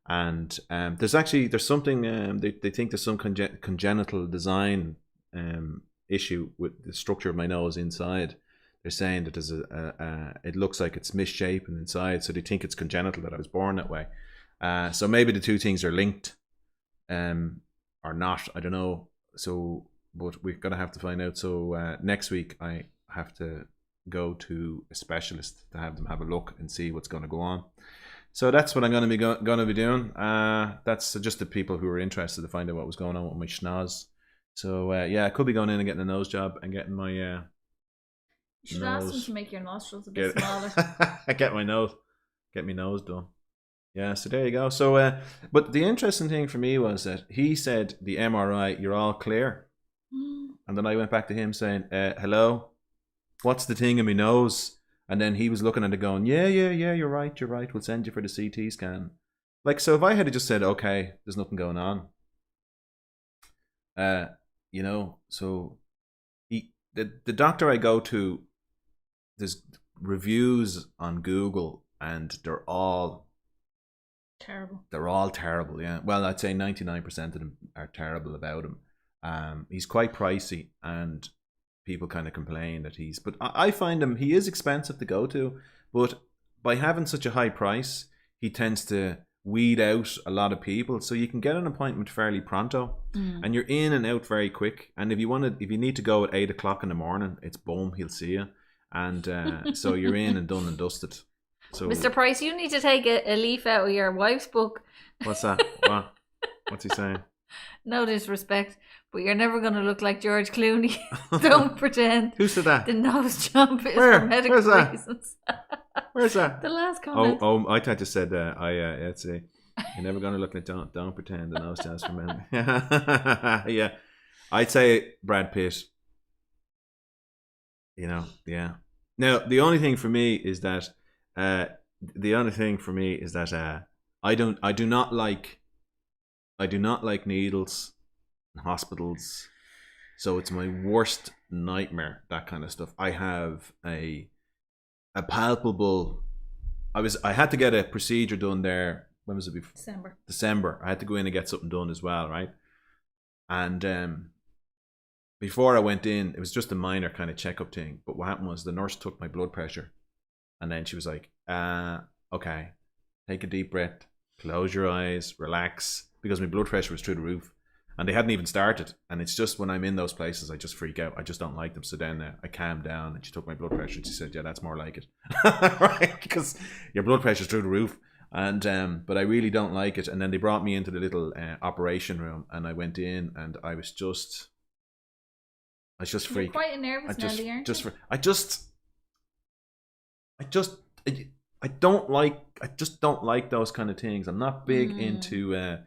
and there's something. They think there's some congenital design issue with the structure of my nose inside. They're saying that there's it looks like it's misshapen inside, so they think it's congenital, that I was born that way. So maybe the two things are linked, or not. I don't know. So, but we're gonna have to find out. So next week I have to go to a specialist to have them have a look and see what's going to go on. So that's what I'm going to be doing. That's just the people who are interested to find out what was going on with my schnoz. So I could be going in and getting a nose job and getting my you should ask them to make your nostrils a bit smaller. get my nose done. Yeah, so there you go. So but the interesting thing for me was that he said the MRI, you're all clear. And then I went back to him saying, hello, what's the thing in my nose? And then he was looking at it going, yeah, you're right, we'll send you for the CT scan. Like, so if I had just said, okay, there's nothing going on, so the doctor I go to, there's reviews on Google and they're all terrible, yeah. Well, I'd say 99% of them are terrible about him. He's quite pricey, and people kind of complain that but I find he is expensive to go to, but by having such a high price, he tends to weed out a lot of people, so you can get an appointment fairly pronto, and you're in and out very quick. And if you need to go at 8 o'clock in the morning, it's boom, he'll see you, and so you're in and done and dusted. So, Mr. Price, you need to take a leaf out of your wife's book. What's that? What's he saying? No disrespect, but you're never going to look like George Clooney. Don't pretend. Who said that? The nose jump is for medical reasons. Where's that? The last comment. Oh, I thought you said that. Let's see. You're never going to look like don't pretend. The nose job's for men. Yeah. I'd say Brad Pitt. Yeah. Now, the only thing for me is that I do not like needles in hospitals, so it's my worst nightmare, that kind of stuff. I have a palpable. I had to get a procedure done there. When was it? Before December. I had to go in and get something done as well, right? And before I went in, it was just a minor kind of checkup thing. But what happened was the nurse took my blood pressure, and then she was like, "Okay, take a deep breath, close your eyes, relax," because my blood pressure was through the roof. And they hadn't even started. And it's just when I'm in those places, I just freak out. I just don't like them. So then I calmed down, and she took my blood pressure and she said, yeah, that's more like it. Right? Because your blood pressure's through the roof. And but I really don't like it. And then they brought me into the little operation room, and I went in, and I was just freaked. You're quite a nervous Nelly, aren't you? I don't like I just don't like those kind of things. I'm not big into the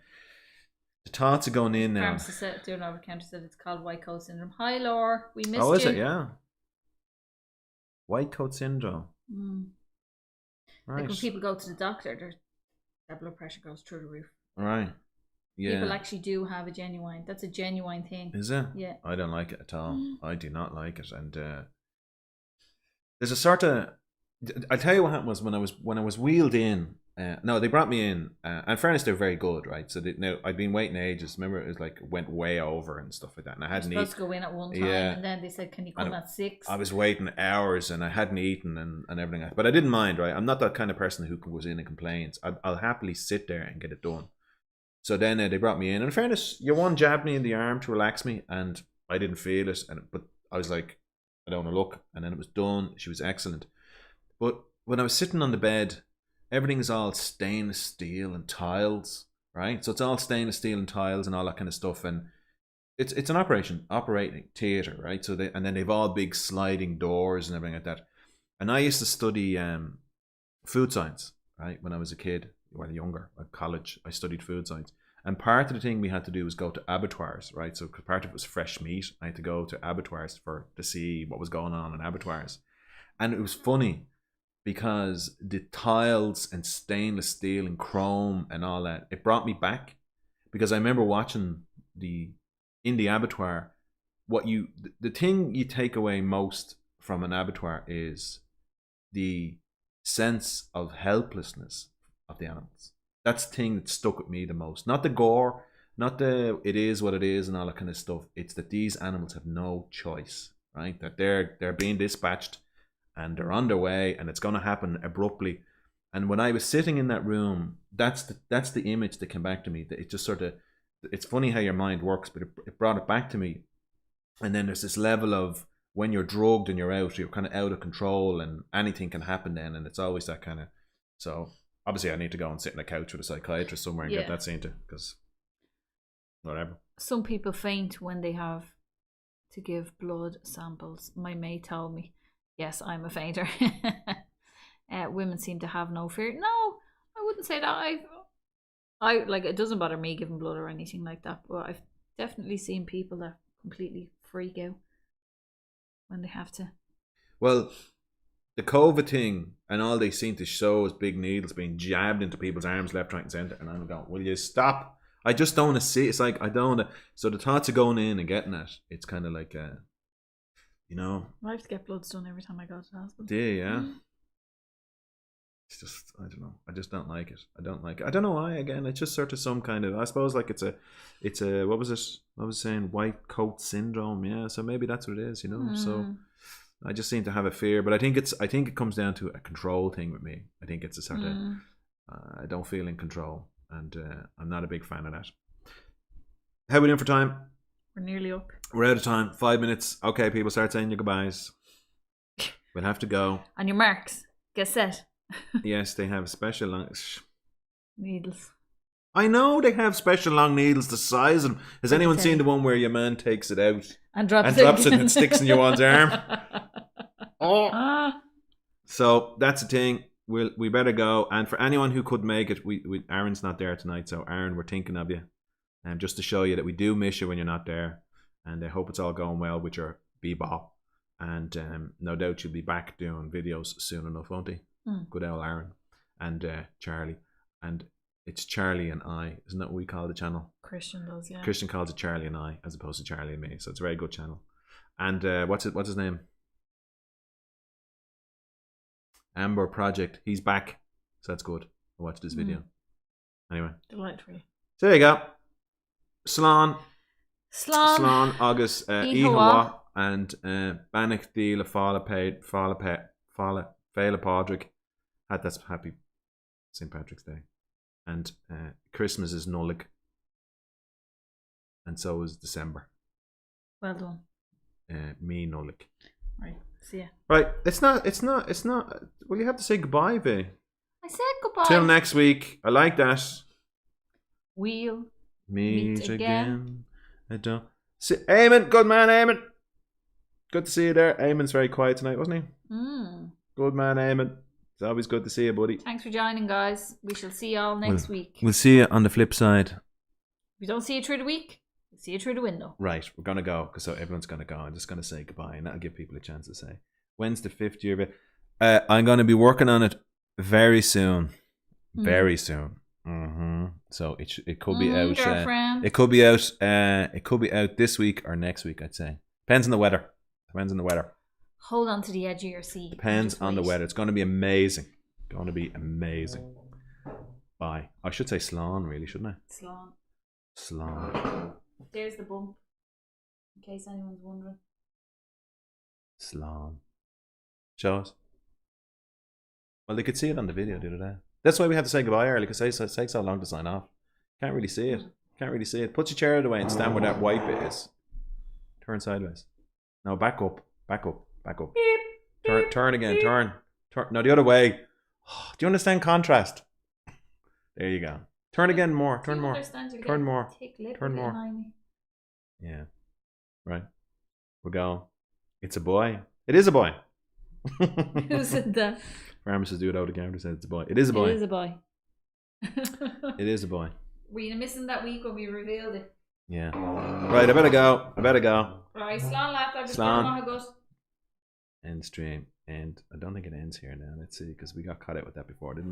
thoughts of going in now. Pharmacist said, doing over the counter said it's called white coat syndrome. Hi, Laura. We missed you. Oh, is it? Yeah. White coat syndrome. Right. Like when people go to the doctor, their blood pressure goes through the roof. Right. Yeah. People actually do have that's a genuine thing. Is it? Yeah. I don't like it at all. I do not like it. And there's a sort of, I'll tell you what happened was when I was wheeled in. No, they brought me in. In fairness, they're very good, right? So now I'd been waiting ages. Remember, it was like went way over and stuff like that, and I hadn't eaten. Supposed to go in at one time, and then they said, "Can you come at 6?" I was waiting hours, and I hadn't eaten and everything. But I didn't mind, right? I'm not that kind of person who goes in and complains. I'll happily sit there and get it done. So then they brought me in. And in fairness, your one jabbed me in the arm to relax me, and I didn't feel it. But I was like, I don't want to look. And then it was done. She was excellent. But when I was sitting on the bed, everything's all stainless steel and tiles, right? So it's all stainless steel and tiles and all that kind of stuff. And it's an operating theatre, right? So and then they've all big sliding doors and everything like that. And I used to study food science, right? When I was a kid, well, younger, at college, I studied food science. And part of the thing we had to do was go to abattoirs, right? So part of it was fresh meat. I had to go to abattoirs to see what was going on in abattoirs. And it was funny because the tiles and stainless steel and chrome and all that, it brought me back. Because I remember watching in the abattoir, the thing you take away most from an abattoir is the sense of helplessness of the animals. That's the thing that stuck with me the most. Not the gore, not the it is what it is and all that kind of stuff. It's that these animals have no choice, right? That they're being dispatched and they're on their way and it's going to happen abruptly. And when I was sitting in that room, that's the image that came back to me. That it just sort of, it's funny how your mind works, but it brought it back to me. And then there's this level of when you're drugged and you're kind of out of control and anything can happen then. And it's always that kind of, so obviously I need to go and sit on a couch with a psychiatrist somewhere and get that seen to, because whatever. Some people faint when they have to give blood samples. My mate told me. Yes, I'm a fainter. Women seem to have no fear. No, I wouldn't say that. I like, it doesn't bother me giving blood or anything like that, but I've definitely seen people that completely freak out when they have to. Well, the COVID thing and all they seem to show is big needles being jabbed into people's arms left, right and centre, and I'm going, will you stop? I just don't want to see. It's like, I don't want to. So the thoughts of going in and getting it, it's kind of like you know, I have to get bloods done every time I go to the hospital. Yeah. It's just, I don't know. I just don't like it. I don't know why. Again, it's just sort of some kind of, I suppose, like it's a what was it? I was saying white coat syndrome. Yeah. So maybe that's what it is, you know. So I just seem to have a fear, but I think it comes down to a control thing with me. I think it's a sort of I don't feel in control, and I'm not a big fan of that. How are we doing for time? We're nearly up. We're out of time. 5 minutes. Okay, people, start saying your goodbyes. We'll have to go. On your marks, get set. Yes, they have special long needles. I know they have special long needles the size of them. Has anyone seen the one where your man takes it out and drops it and sticks in your one's arm? So that's the thing. We better go. And for anyone who could make it, we Aaron's not there tonight, so Aaron, we're thinking of you. And just to show you that we do miss you when you're not there. And I hope it's all going well with your bebop. And no doubt you'll be back doing videos soon enough, won't he? Good old Aaron. And Charlie. And it's Charlie and I. Isn't that what we call the channel? Christian does, yeah. Christian calls it Charlie and I as opposed to Charlie and me. So it's a very good channel. And what's his name? Amber Project. He's back. So that's good. I watched this video. Anyway. Delightful. So there you go. Slán agus Ihawa and Bannock Díla Fála Pádraig. That's happy St. Patrick's Day. And Christmas is Nullig. And so is December. Well done. Me Nullig. Right. See ya. Right. It's not. Well, you have to say goodbye, Vee. I said goodbye. Till next week. I like that. We'll meet again. I don't see Eamon, good man, Eamon. Good to see you there. Eamon's very quiet tonight, wasn't he? Good man, Eamon. It's always good to see you, buddy. Thanks for joining, guys. We shall see you all next week. We'll see you on the flip side. If we don't see you through the week, we'll see you through the window. Right, we're going to go, because so everyone's going to go. I'm just going to say goodbye, and that'll give people a chance to say. When's the 5th year of it? I'm going to be working on it very soon. Very soon. So it could be out. Girlfriend. It could be out. It could be out this week or next week, I'd say. Depends on the weather. Hold on to the edge of your seat. Depends on the weather. It's going to be amazing. Bye. I should say Slán, really, shouldn't I? Slán. There's the bump. In case anyone's wondering. Slán. Show us. Well, they could see it on the video the other day. That's why we had to say goodbye early, because it takes so long to sign off. Can't really see it. Put your chair out of the way and stand where that white bit is. Turn sideways. No, back up. Turn again. Turn. No, the other way. Do you understand contrast? There you go. Turn again more. Turn more. Yeah. Right. We're going. It's a boy. It is a boy. Who said that? Pharmacists do it out of the counter. Said it's a boy. It is a boy. It is a boy. It is a boy. Were you missing that week when we revealed it? Yeah. Right, I better go. Right, Slán lads, I've just Slán. gone on a gut. End stream. And I don't think it ends here now. Let's see, because we got caught out with that before, didn't we?